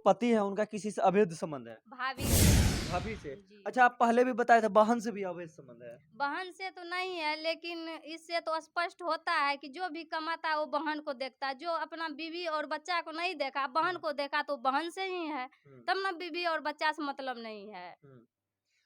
पति है उनका किसी से अवैध संबंध है? भाभी भाभी से? जी। अच्छा, आप पहले भी बताए थे बहन से भी अवैध संबंध है? बहन से तो नहीं है, लेकिन इससे तो स्पष्ट होता है कि जो भी कमाता है वो बहन को देखता है। जो अपना बीवी और बच्चा को नहीं देखा, बहन हुँ, को देखा तो बहन से ही है। हुँ, तब ना बीवी और बच्चा से मतलब नहीं है। हुँ।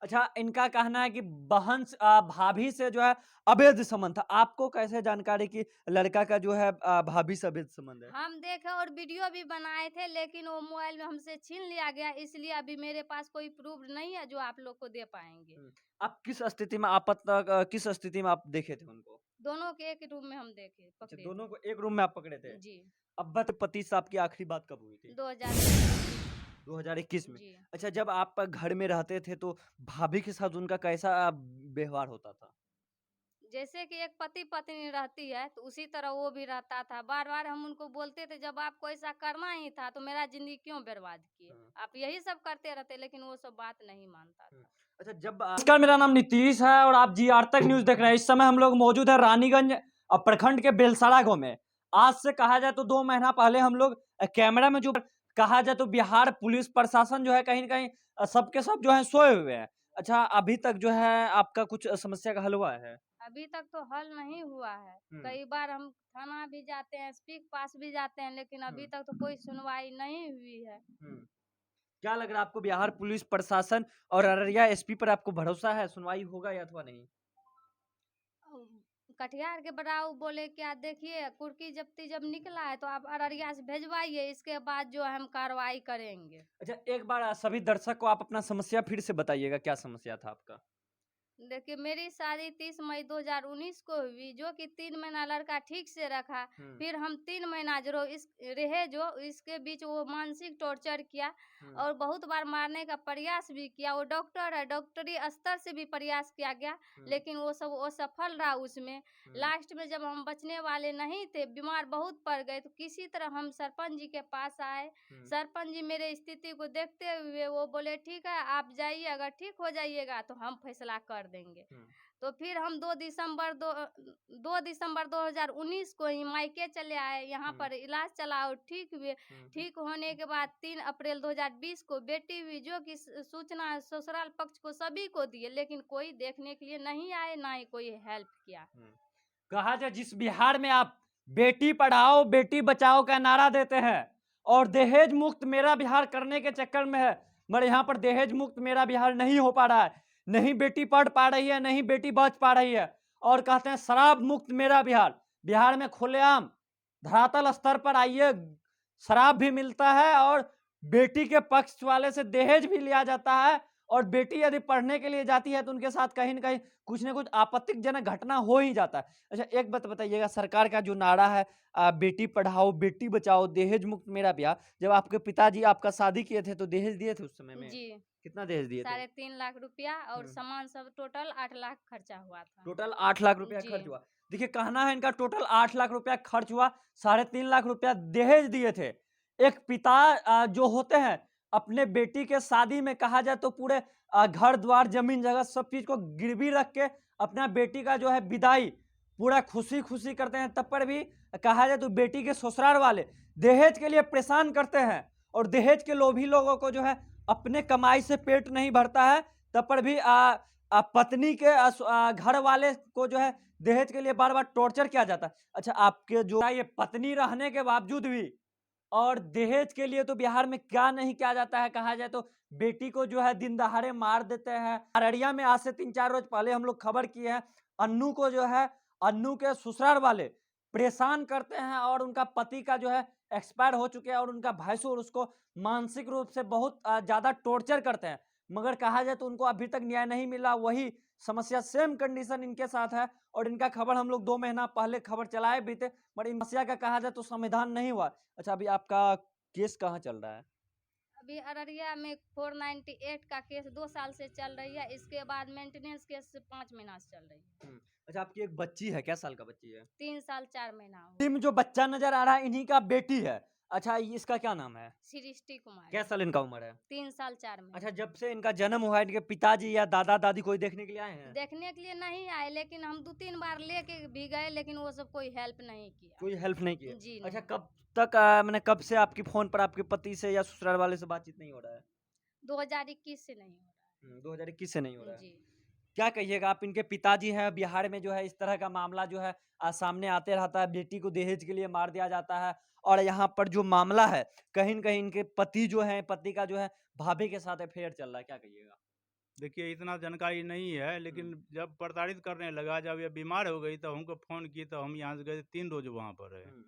अच्छा, इनका कहना है कि भाभी से जो है अवैध संबंध था। आपको कैसे जानकारी कि लड़का का जो है भाभी से अवैध संबंध है? हम देखे और वीडियो भी बनाए थे, लेकिन वो मोबाइल में हमसे छीन लिया गया, इसलिए अभी मेरे पास कोई प्रूफ नहीं है जो आप लोग को दे पाएंगे। हुँ। आप किस स्थिति में किस स्थिति में आप देखे थे उनको? दोनों के एक रूम में हम देखे अच्छा, पकड़े दोनों थे। को एक रूम में आप पकड़े थे। जी। अब्बा तो पति से आपकी आखिरी बात कब हुई थी? 2021। 2021 में। जी। अच्छा, जब आप घर में रहते थे तो भाभी के साथ उनका कैसा व्यवहार होता था? जैसे कि एक पति पत्नी रहती है तो उसी तरह वो भी रहता था। बार बार हम उनको बोलते थे, जब आपको ऐसा करना ही था तो मेरा जिंदगी क्यों बर्बाद किए, हाँ, आप यही सब करते रहते, लेकिन वो सब बात नहीं मानता हुँ। था। अच्छा, जब नमस्कार, मेरा नाम नीतीश है और आप जी आर तक न्यूज़ देख रहे हैं। इस समय हम लोग मौजूद हैं रानीगंज प्रखंड के बेलसरा गाँव में। आज से कहा जाए तो 2 महीना पहले हम लोग कैमरा में जो कहा जाए तो बिहार पुलिस प्रशासन जो है कहीं न कहीं सब के सब जो है सोए हुए हैं। अच्छा, अभी तक जो है आपका कुछ समस्या का हल हुआ है? अभी तक तो हल नहीं हुआ है। हुँ, कई बार हम थाना भी जाते हैं, एसपी के पास भी जाते हैं, लेकिन हुँ, अभी तक तो कोई सुनवाई नहीं हुई है। हुँ। क्या लग रहा है आपको बिहार पुलिस प्रशासन और अररिया एसपी पर आपको भरोसा है, सुनवाई होगा या अथवा नहीं? कटिहार के बड़ाऊ बोले क्या, देखिए कुर्की जब्ती जब निकला है तो आप अररिया से भेजवाइए, इसके बाद जो हम कार्रवाई करेंगे। अच्छा, एक बार सभी दर्शक को आप अपना समस्या फिर से बताइएगा, क्या समस्या था आपका? देखिए मेरी शादी 30 मई 2019 को हुई, जो कि 3 महीना लड़का ठीक से रखा। हुँ, फिर हम 3 महीना जो इस रहे, जो इसके बीच वो मानसिक टॉर्चर किया हुँ, और बहुत बार मारने का प्रयास भी किया। वो डॉक्टर है, डॉक्टरी स्तर से भी प्रयास किया गया, हुँ, लेकिन वो सब असफल रहा उसमें। हुँ, लास्ट में जब हम बचने वाले नहीं थे, बीमार बहुत पड़ गए, तो किसी तरह हम सरपंच जी के पास आए। हुँ, सरपंच जी मेरे स्थिति को देखते हुए वो बोले, ठीक है आप जाइए, अगर ठीक हो जाइएगा तो हम फैसला कर देंगे। हुँ, तो फिर हम 2 दिसंबर 2019 को ही मायके चले आए, यहाँ हुँ, पर इलाज चला और ठीक हुए। हुँ, ठीक होने के बाद 3 अप्रैल 2020 को बेटी हुई, जो कि सूचना ससुराल पक्ष को सभी को दिए, लेकिन कोई देखने के लिए नहीं आए, ना ही कोई हेल्प किया। हुँ। कहा जाए जिस बिहार में आप बेटी पढ़ाओ, बेटी बचाओ का नारा देते हैं और दहेज मुक्त मेरा बिहार करने के चक्कर में है, मगर यहाँ पर दहेज मुक्त मेरा बिहार नहीं हो पा रहा है। नहीं बेटी पढ़ पा रही है, नहीं बेटी बच पा रही है और कहते हैं शराब मुक्त मेरा बिहार। बिहार में खुलेआम धरातल स्तर पर आइए, शराब भी मिलता है और बेटी के पक्ष वाले से दहेज भी लिया जाता है और बेटी यदि पढ़ने के लिए जाती है तो उनके साथ कहीं न कहीं कुछ न कुछ आपत्तिजनक घटना हो ही जाता है। अच्छा, एक बात बताइएगा, सरकार का जो नारा है बेटी पढ़ाओ, बेटी बचाओ, दहेज मुक्त मेरा बिहार, जब आपके पिताजी आपका शादी किए थे तो दहेज दिए थे उस समय में? जी। कितना दहेज दिए थे? 3.5 लाख रुपया और हुँ। सामान सब टोटल 8 लाख खर्चा हुआ था। टोटल 8 लाख रुपया जी। खर्च हुआ। देखिए, कहना है इनका टोटल 8 लाख रुपया खर्च हुआ, 3.5 लाख रुपया दहेज दिए थे। एक पिता जो होते हैं, अपने बेटी के शादी में कहा जाए तो पूरे घर-द्वार, ज़मीन-जगह सब चीज़ को गिरवी रख के अपना बेटी का जो है विदाई पूरा खुशी-खुशी करते हैं, तब पर भी कहा जाए तो बेटी के ससुराल वाले दहेज के लिए परेशान करते हैं और दहेज के लोभी लोगों को जो है अपने कमाई से पेट नहीं भरता है, तब पर भी पत्नी के घर वाले को जो है दहेज के लिए बार-बार टॉर्चर किया जाता है। अच्छा, आपके जो ये पत्नी रहने के बावजूद भी और दहेज के लिए तो बिहार में क्या नहीं किया जाता है, कहा जाए तो बेटी को जो है दिन दहाड़े मार देते हैं। अररिया में आज से 3-4 रोज पहले हम लोग खबर किए हैं, अन्नू को जो है अन्नू के ससुराल वाले परेशान करते हैं और उनका पति का जो है एक्सपायर हो चुके हैं और उनका भैंसुर उसको मानसिक रूप से बहुत ज़्यादा टॉर्चर करते हैं। मगर कहा जाए तो उनको अभी तक न्याय नहीं मिला, वही समस्या सेम कंडीशन इनके साथ है और इनका खबर हम लोग 2 महीना पहले खबर चलाए भी थे, पर इन समस्या का कहा जाए तो समाधान नहीं हुआ। अच्छा, अभी आपका केस कहाँ चल रहा है? अभी अररिया में 498 का केस 2 साल से चल रही है, इसके बाद मेंटेनेंस केस 5 महीना से चल रही है। हुँ। अच्छा, आपकी एक बच्ची है, क्या साल का बच्ची है? 3 साल 4 महीना हुआ। टीम जो बच्चा नज़र आ रहा है इन्हीं का बेटी है। अच्छा, इसका क्या नाम है? सृष्टि कुमार। क्या साल इनका उम्र है? 3 साल 4 महीने। अच्छा, जब से इनका जन्म हुआ है, इनके पिताजी या दादा-दादी कोई देखने के लिए आए हैं? देखने के लिए नहीं आए, लेकिन हम 2-3 बार लेके भी गए, लेकिन वो सब कोई हेल्प नहीं किया। कोई हेल्प नहीं किए? जी अच्छा, नहीं। कब तक माने कब से आपकी फ़ोन पर आपके पति से या ससुराल वाले से बातचीत नहीं हो रहा है? 2021 से नहीं हो रहा 2021 से नहीं हो है। रहा है। जी। क्या कहिएगा आप, इनके पिताजी हैं बिहार में, जो है इस तरह का मामला जो है सामने आते रहता है, बेटी को दहेज के लिए मार दिया जाता है, और यहाँ पर जो मामला है, कहीं न कहीं इनके पति जो हैं, पति का जो है भाभी के साथ अफ़ेयर चल रहा है, क्या कहिएगा? देखिए, इतना जानकारी नहीं है, लेकिन जब प्रताड़ित करने लगा, जब ये बीमार हो गई तो हमको फ़ोन की, तो हम यहाँ से गए 3 रोज़ वहाँ पर रहे। हुँ,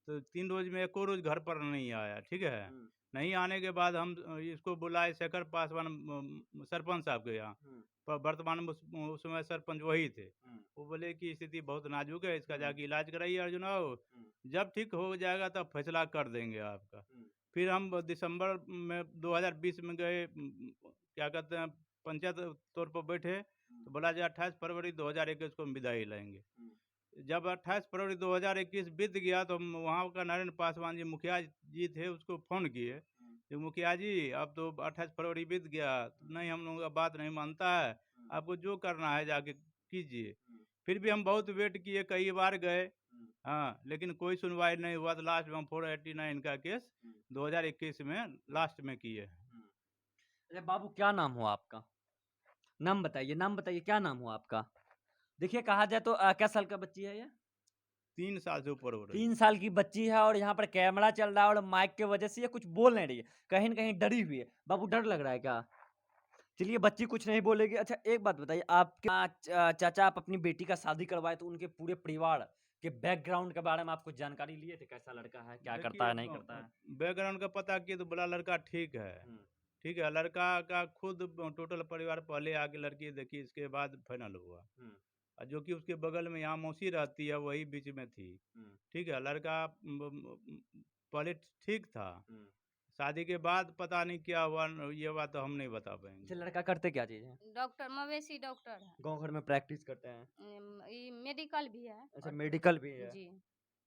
तो 3 रोज़ में एको रोज़ घर पर नहीं आया, ठीक है? हुँ, नहीं आने के बाद हम इसको बुलाए शेखर पासवान सरपंच साहब के यहाँ। हुँ, पर वर्तमान में उस समय सरपंच वही थे। हुँ, वो बोले कि स्थिति बहुत नाज़ुक है, इसका हुँ, जाके इलाज कराइए अर्जुन बाबू। हुँ, जब ठीक हो जाएगा तब फैसला कर देंगे आपका। हुँ, फिर हम दिसंबर में 2020 में गए, क्या कहते हैं, पंचायत तौर पर बैठे, तो बोला जो 28 फरवरी 2021 को हम विदाई लेंगे। हुँ, जब 28 फरवरी 2021 बीत गया तो हम वहाँ का नरेंद्र पासवान जी मुखिया जी थे, उसको फ़ोन किए हुँ, कि मुखिया जी अब तो 28 फरवरी बीत गया, नहीं हम लोगों का बात नहीं मानता है, हुँ, आपको जो करना है जाके कीजिए। हुँ, फिर भी हम बहुत वेट किए, कई बार गए, हुँ, हाँ, लेकिन कोई सुनवाई नहीं हुआ, तो लास्ट में हम 489 का केस हुँ, 2021 में लास्ट में किए हैं। हुँ। अरे बाबू, क्या नाम हुआ आपका? नाम बताइए, क्या नाम हुआ आपका? देखिए, कहा जाए तो क्या साल का बच्ची है ये? 3 साल से ऊपर हो रही 3 है। साल की बच्ची है, और यहाँ पर कैमरा चल रहा है, और माइक की वजह से ये कुछ बोल नहीं रही है। कहीं न कहीं डरी हुई है। बाबू, डर लग रहा है क्या? चलिए, बच्ची कुछ नहीं बोलेगी। अच्छा, एक बात बताइए, आपके चाचा आप अपनी बेटी का शादी करवाए, तो उनके पूरे परिवार के बैकग्राउंड के बारे में आप कुछ जानकारी लिए थे? कैसा लड़का है? क्या करता देखिए, है, नहीं करता है? बैकग्राउंड का पता किए तो बोला लड़का ठीक है। हुँ, ठीक है, लड़का का खुद टोटल परिवार पहले आके लड़की देखी, इसके बाद फाइनल हुआ। हुँ, जो कि उसके बगल में यहाँ मौसी रहती है, वही बीच में थी। हुँ, ठीक है, लड़का पहले ठीक था, हुँ। शादी के बाद पता नहीं क्या हुआ, ये बात तो हम नहीं बता अच्छा, पाएंगे। लड़का करते क्या चीज़ है? डॉक्टर मवेशी डॉक्टर है। गाँव घर में प्रैक्टिस करते हैं। ये मेडिकल भी है अच्छा, और मेडिकल भी है। जी।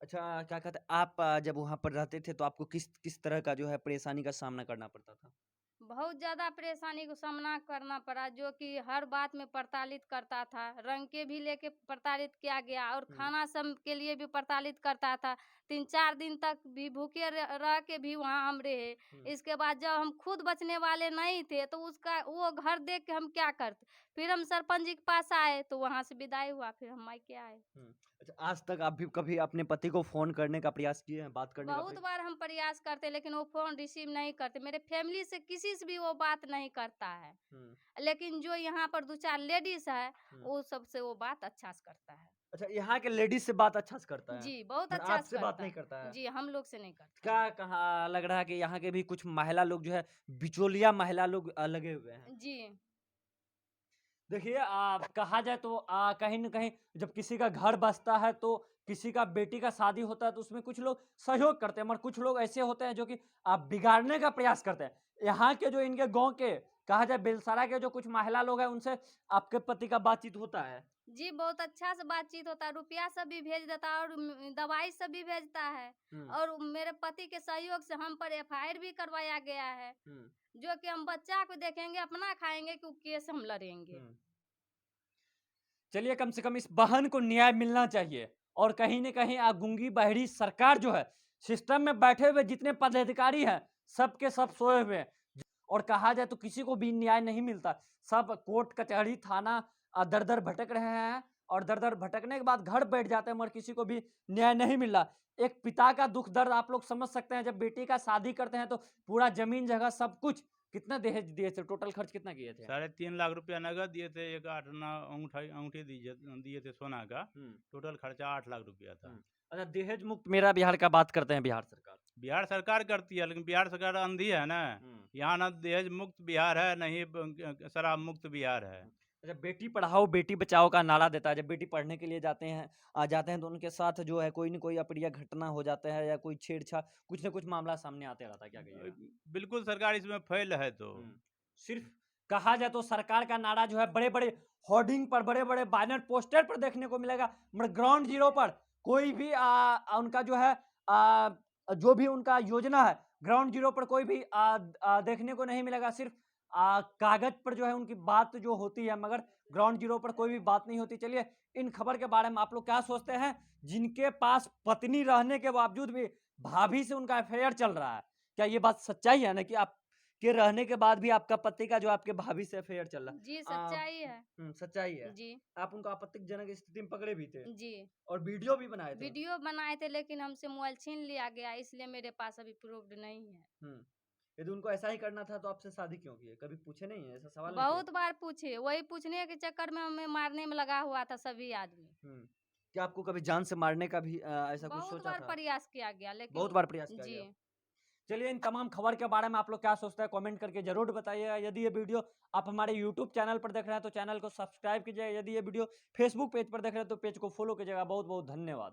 अच्छा, क्या कहते हैं, आप जब वहाँ पर रहते थे, तो आपको किस किस तरह का जो है परेशानी का सामना करना पड़ता था? बहुत ज़्यादा परेशानी को सामना करना पड़ा, जो कि हर बात में प्रताड़ित करता था। रंग के भी लेके प्रताड़ित किया गया, और हुँ, खाना सब के लिए भी प्रताड़ित करता था। 3-4 दिन तक भी भूखे रह के भी वहाँ हम रहे। हुँ, इसके बाद जब हम खुद बचने वाले नहीं थे, तो उसका वो घर देख के हम क्या करते। फिर हम सरपंच जी के पास आए, तो वहाँ से विदाई हुआ, फिर हम मायके आए। हुँ। अच्छा, आज तक आप भी कभी अपने पति को फ़ोन करने का प्रयास किए हैं, बात करने का बहुत प्रयास? बार हम प्रयास करते, लेकिन वो फ़ोन रिसीव नहीं करते। मेरे फैमिली से किसी से भी वो बात नहीं करता है। हुँ, लेकिन जो यहाँ पर 2-4 लेडीज़ है, हुँ। वो सबसे वो बात अच्छा से करता है। अच्छा, यहाँ के लेडीज़ से बात अच्छा से करता है, जी, बहुत बट अच्छा से आपसे बात करता नहीं है। करता है। जी, हम लोग से नहीं करता है। क्या कहा लग रहा है कि यहाँ के भी कुछ महिला लोग जो है, बिचौलिया महिला लोग लगे हुए हैं। जी, देखिए, कहा जाए तो कहीं न कहीं जब किसी का घर बसता है, तो किसी का बेटी का शादी होता है, तो उसमें कुछ लोग सहयोग करते हैं, मगर कुछ लोग ऐसे होते हैं जो कि बिगाड़ने का प्रयास करते हैं। यहाँ के जो इनके गाँव के, कहा जाए बेलसरा के जो कुछ महिला लोग हैं, उनसे आपके पति का बातचीत होता है? जी, बहुत अच्छा से बातचीत होता है, रुपया सब भी भेज देता है, और दवाई सब भी भेजता है। हुँ, और मेरे पति के सहयोग से हम पर एफआईआर भी करवाया गया है, हुँ, जो कि हम बच्चा को देखेंगे, अपना खाएँगे, कि केस हम लड़ेंगे। हुँ। चलिए, कम से कम इस बहन को न्याय मिलना चाहिए, और कहीं न कहीं गूंगी बहरी सरकार जो है, सिस्टम में बैठे हुए जितने पदाधिकारी हैं, सब के सब सोए हुए हैं। और कहा जाए तो किसी को भी न्याय नहीं मिलता। सब कोर्ट कचहरी थाना दर-दर भटक रहे हैं, और दर-दर भटकने के बाद घर बैठ जाते हैं, मगर किसी को भी न्याय नहीं मिल रहा। एक पिता का दुःख दर्द आप लोग समझ सकते हैं, जब बेटी का शादी करते हैं, तो पूरा ज़मीन जगह सब कुछ, कितना दहेज दिए थे? टोटल खर्च कितना किए थे? 3.5 लाख रुपया नगद दिए थे, एक 8 आना अंगूठा अंगूठी दिए थे सोना का। हुँ, टोटल खर्चा 8 लाख रुपया था। हुँ। अच्छा, दहेज मुक्त मेरा बिहार का बात करते हैं, बिहार सरकार। बिहार सरकार करती है, लेकिन बिहार सरकार अंधी है ना। हुँ। यहाँ ना दहेज मुक्त बिहार है, ना ही शराब मुक्त बिहार है। अच्छा, बेटी पढ़ाओ बेटी बचाओ का नारा देता है, जब बेटी पढ़ने के लिए जाते हैं, तो उनके साथ जो है कोई न कोई अप्रिय घटना हो जाता है, या कोई छेड़छाड़, कुछ न कुछ मामला सामने आते रहता है, क्या कहिएगा? बिल्कुल सरकार इसमें फेल है तो। हुँ। सिर्फ़ कहा जाए तो सरकार का नारा जो है बड़े-बड़े होर्डिंग पर, बड़े-बड़े बैनर पोस्टर पर देखने को मिलेगा, मगर ग्राउंड ज़ीरो पर कोई भी उनका जो है जो भी उनका योजना है ग्राउंड जीरो पर कोई भी देखने को नहीं मिलेगा। सिर्फ कागज पर जो है उनकी बात जो होती है, मगर ग्राउंड जीरो पर कोई भी बात नहीं होती। चलिए, इन खबर के बारे में आप लोग क्या सोचते हैं? जिनके पास पत्नी रहने के बावजूद भी भाभी से उनका अफेयर चल रहा है, क्या ये बात सच्चाई है ना कि आप के रहने के बाद भी आपका पति का जो आपके भाभी से अफेयर चल रहा है? जी, सच्चाई है। सच्चाई है। जी, आप उनको आपत्तिजनक स्थिति में पकड़े भी थे जी। और वीडियो भी बनाए थे। वीडियो बनाए थे लेकिन हमसे मोबाइल छीन लिया गया, इसलिए मेरे पास अभी प्रूफ्ड नहीं है। हुँ। यदि उनको ऐसा ही करना था तो आपसे शादी क्यों किए? कभी पूछे नहीं है? ऐसा सवाल नहीं किए? बहुत बार पूछे, वही पूछने के चक्कर में हमें मारने में लगा हुआ था सभी आदमी। हुँ। क्या आपको कभी जान से मारने का भी ऐसा कुछ बहुत सोचा बार था? प्रयास किया गया लेकिन बहुत बार प्रयास किया जी। गया। चलिए, इन तमाम खबर के बारे में आप लोग क्या सोचते हैं कमेंट करके ज़रूर बताइएगा। यदि ये वीडियो आप हमारे यूट्यूब चैनल पर देख रहे हैं तो चैनल को सब्सक्राइब कीजिए। यदि ये वीडियो फेसबुक पेज पर देख रहे हैं तो पेज को फॉलो कीजिएगा। बहुत-बहुत धन्यवाद।